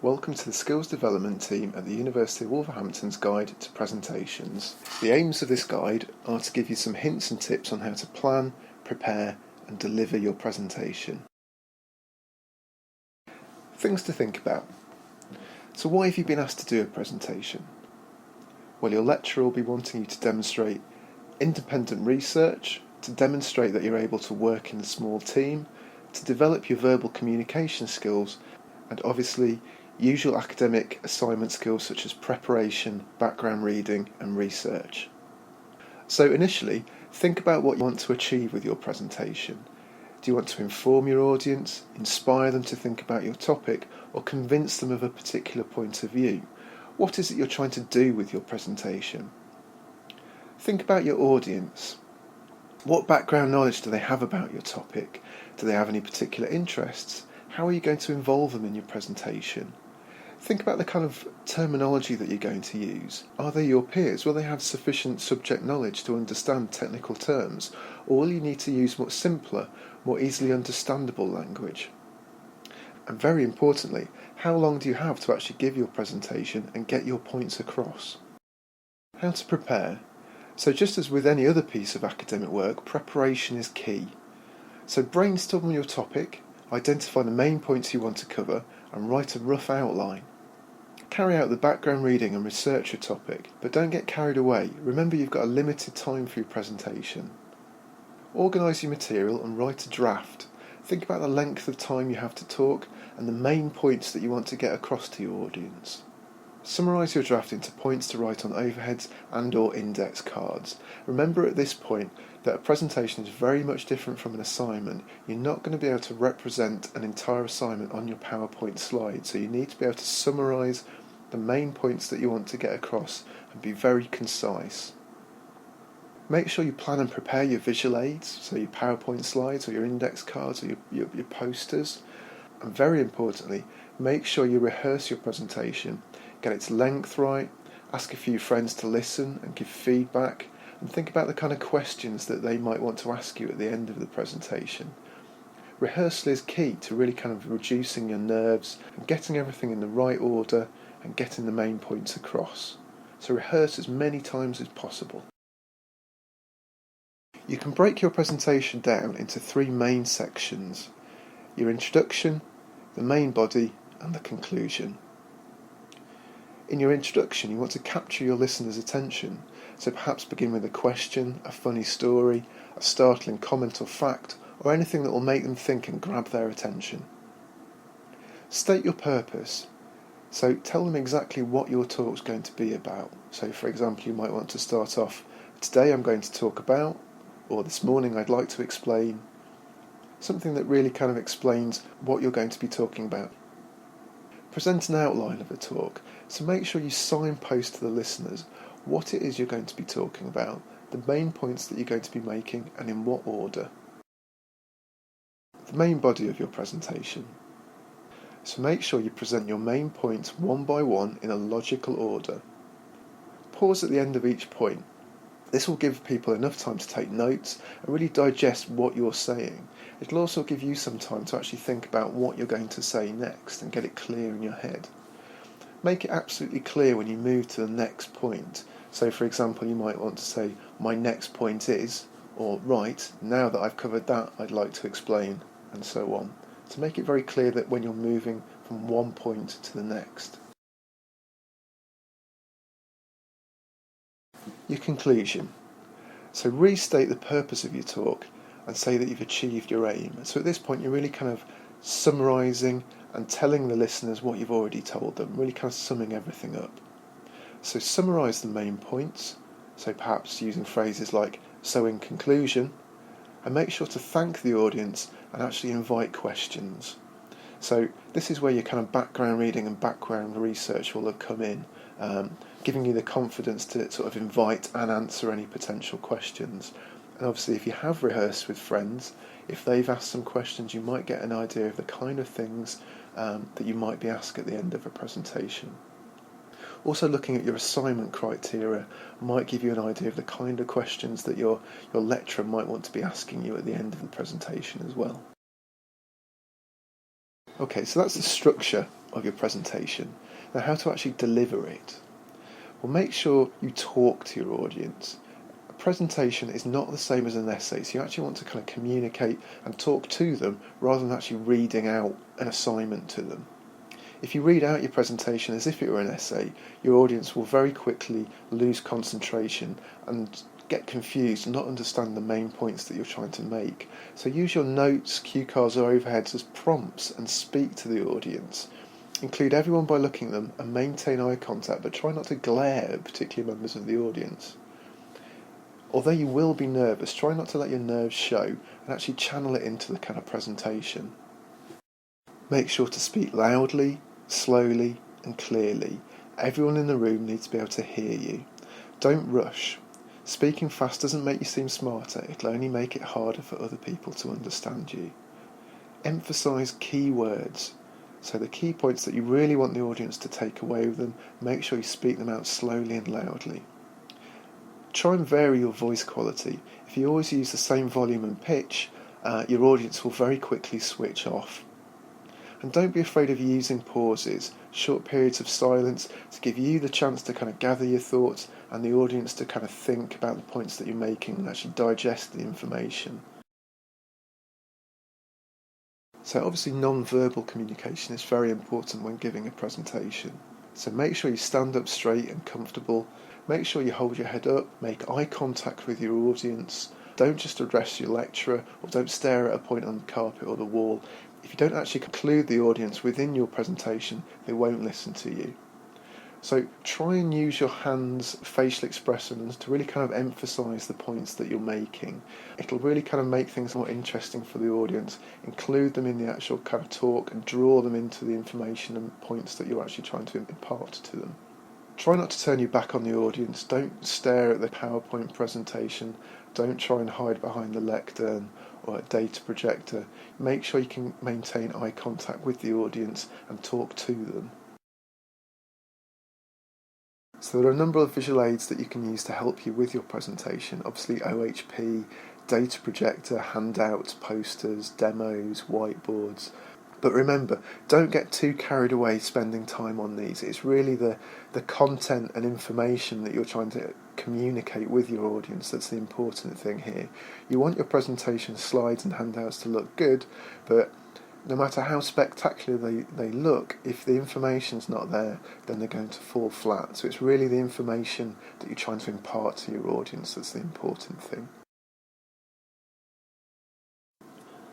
Welcome to the Skills Development Team at the University of Wolverhampton's Guide to Presentations. The aims of this guide are to give you some hints and tips on how to plan, prepare and deliver your presentation. Things to think about. So why have you been asked to do a presentation? Well, your lecturer will be wanting you to demonstrate independent research, to demonstrate that you're able to work in a small team, to develop your verbal communication skills, and obviously usual academic assignment skills such as preparation, background reading and research. So initially, think about what you want to achieve with your presentation. Do you want to inform your audience, inspire them to think about your topic, or convince them of a particular point of view? What is it you're trying to do with your presentation? Think about your audience. What background knowledge do they have about your topic? Do they have any particular interests? How are you going to involve them in your presentation? Think about the kind of terminology that you're going to use. Are they your peers? Will they have sufficient subject knowledge to understand technical terms? Or will you need to use much simpler, more easily understandable language? And very importantly, how long do you have to actually give your presentation and get your points across? How to prepare. So just as with any other piece of academic work, preparation is key. So brainstorm your topic, identify the main points you want to cover, and write a rough outline. Carry out the background reading and research your topic, but don't get carried away. Remember you've got a limited time for your presentation. Organise your material and write a draft. Think about the length of time you have to talk and the main points that you want to get across to your audience. Summarise your draft into points to write on overheads and or index cards. Remember at this point that a presentation is very much different from an assignment. You're not going to be able to represent an entire assignment on your PowerPoint slide, so you need to be able to summarise the main points that you want to get across and be very concise. Make sure you plan and prepare your visual aids, so your PowerPoint slides or your index cards or your posters. And very importantly, make sure you rehearse your presentation, get its length right, ask a few friends to listen and give feedback, and think about the kind of questions that they might want to ask you at the end of the presentation. Rehearsal is key to really kind of reducing your nerves and getting everything in the right order and getting the main points across. So rehearse as many times as possible. You can break your presentation down into three main sections: your introduction, the main body and the conclusion. In your introduction, you want to capture your listener's attention, so perhaps begin with a question, a funny story, a startling comment or fact, or anything that will make them think and grab their attention. State your purpose, so tell them exactly what your talk's going to be about. So for example, you might want to start off, today I'm going to talk about, or this morning I'd like to explain, something that really kind of explains what you're going to be talking about. Present an outline of a talk, so make sure you signpost to the listeners what it is you're going to be talking about, the main points that you're going to be making and in what order. The main body of your presentation. So make sure you present your main points one by one in a logical order. Pause at the end of each point. This will give people enough time to take notes and really digest what you're saying. It'll also give you some time to actually think about what you're going to say next and get it clear in your head. Make it absolutely clear when you move to the next point. So for example, you might want to say, my next point is, or right, now that I've covered that, I'd like to explain, and so on. To make it very clear that when you're moving from one point to the next. Your conclusion. So restate the purpose of your talk and say that you've achieved your aim. So at this point you're really kind of summarising and telling the listeners what you've already told them, really kind of summing everything up. So summarise the main points, so perhaps using phrases like, so in conclusion, and make sure to thank the audience and actually invite questions. So this is where your kind of background reading and background research will have come in, giving you the confidence to sort of invite and answer any potential questions. And obviously if you have rehearsed with friends, if they've asked some questions, you might get an idea of the kind of things that you might be asked at the end of a presentation. Also looking at your assignment criteria might give you an idea of the kind of questions that your lecturer might want to be asking you at the end of the presentation as well. Okay, so that's the structure of your presentation. Now, how to actually deliver it? Well, make sure you talk to your audience. A presentation is not the same as an essay, so you actually want to kind of communicate and talk to them rather than actually reading out an assignment to them. If you read out your presentation as if it were an essay, your audience will very quickly lose concentration and get confused and not understand the main points that you're trying to make. So use your notes, cue cards or overheads as prompts and speak to the audience. Include everyone by looking at them and maintain eye contact, but try not to glare at particular members of the audience. Although you will be nervous, try not to let your nerves show and actually channel it into the kind of presentation. Make sure to speak loudly, slowly and clearly. Everyone in the room needs to be able to hear you. Don't rush. Speaking fast doesn't make you seem smarter, it'll only make it harder for other people to understand you. Emphasise key words. So the key points that you really want the audience to take away with them, make sure you speak them out slowly and loudly. Try and vary your voice quality. If you always use the same volume and pitch, your audience will very quickly switch off. And don't be afraid of using pauses, short periods of silence, to give you the chance to kind of gather your thoughts and the audience to kind of think about the points that you're making and actually digest the information. So obviously non-verbal communication is very important when giving a presentation. So make sure you stand up straight and comfortable. Make sure you hold your head up, make eye contact with your audience. Don't just address your lecturer or don't stare at a point on the carpet or the wall. If you don't actually include the audience within your presentation, they won't listen to you. So try and use your hands, facial expressions to really kind of emphasise the points that you're making. It'll really kind of make things more interesting for the audience, include them in the actual kind of talk and draw them into the information and points that you're actually trying to impart to them. Try not to turn your back on the audience, don't stare at the PowerPoint presentation, don't try and hide behind the lectern or a data projector. Make sure you can maintain eye contact with the audience and talk to them. So there are a number of visual aids that you can use to help you with your presentation. Obviously OHP, data projector, handouts, posters, demos, whiteboards. But remember, don't get too carried away spending time on these. It's really the content and information that you're trying to communicate with your audience that's the important thing here. You want your presentation slides and handouts to look good, but no matter how spectacular they look, if the information's not there, then they're going to fall flat. So it's really the information that you're trying to impart to your audience that's the important thing.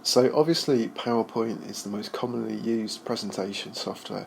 So obviously PowerPoint is the most commonly used presentation software,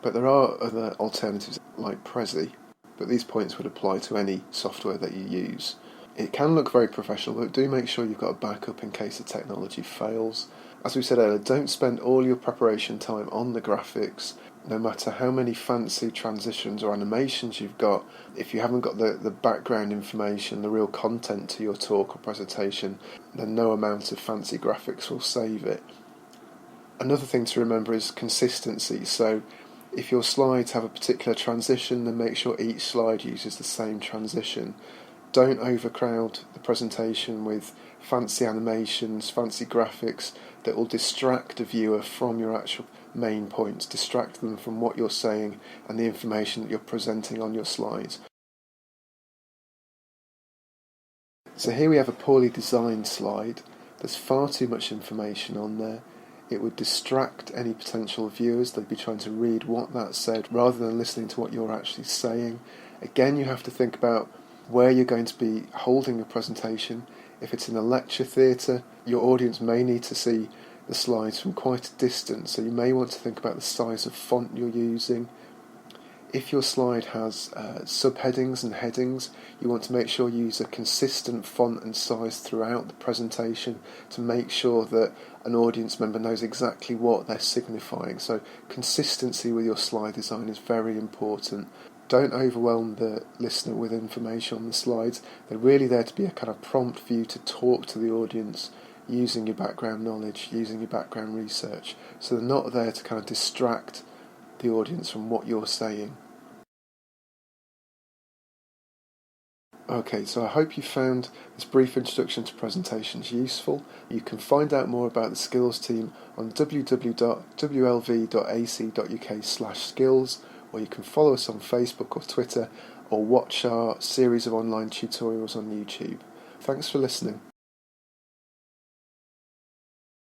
but there are other alternatives like Prezi, but these points would apply to any software that you use. It can look very professional, but do make sure you've got a backup in case the technology fails. As we said earlier, don't spend all your preparation time on the graphics, no matter how many fancy transitions or animations you've got. If you haven't got the background information, the real content to your talk or presentation, then no amount of fancy graphics will save it. Another thing to remember is consistency. So if your slides have a particular transition, then make sure each slide uses the same transition. Don't overcrowd the presentation with fancy animations, fancy graphics that will distract a viewer from your actual main points, distract them from what you're saying and the information that you're presenting on your slides. So here we have a poorly designed slide. There's far too much information on there. It would distract any potential viewers. They'd be trying to read what that said rather than listening to what you're actually saying. Again, you have to think about where you're going to be holding your presentation. If it's in a lecture theatre, your audience may need to see the slides from quite a distance, so you may want to think about the size of font you're using. If your slide has subheadings and headings, you want to make sure you use a consistent font and size throughout the presentation to make sure that an audience member knows exactly what they're signifying. So consistency with your slide design is very important. Don't overwhelm the listener with information on the slides. They're really there to be a kind of prompt for you to talk to the audience using your background knowledge, using your background research. So they're not there to kind of distract the audience from what you're saying. Okay, so I hope you found this brief introduction to presentations useful. You can find out more about the skills team on www.wlv.ac.uk/skills, or you can follow us on Facebook or Twitter, or watch our series of online tutorials on YouTube. Thanks for listening.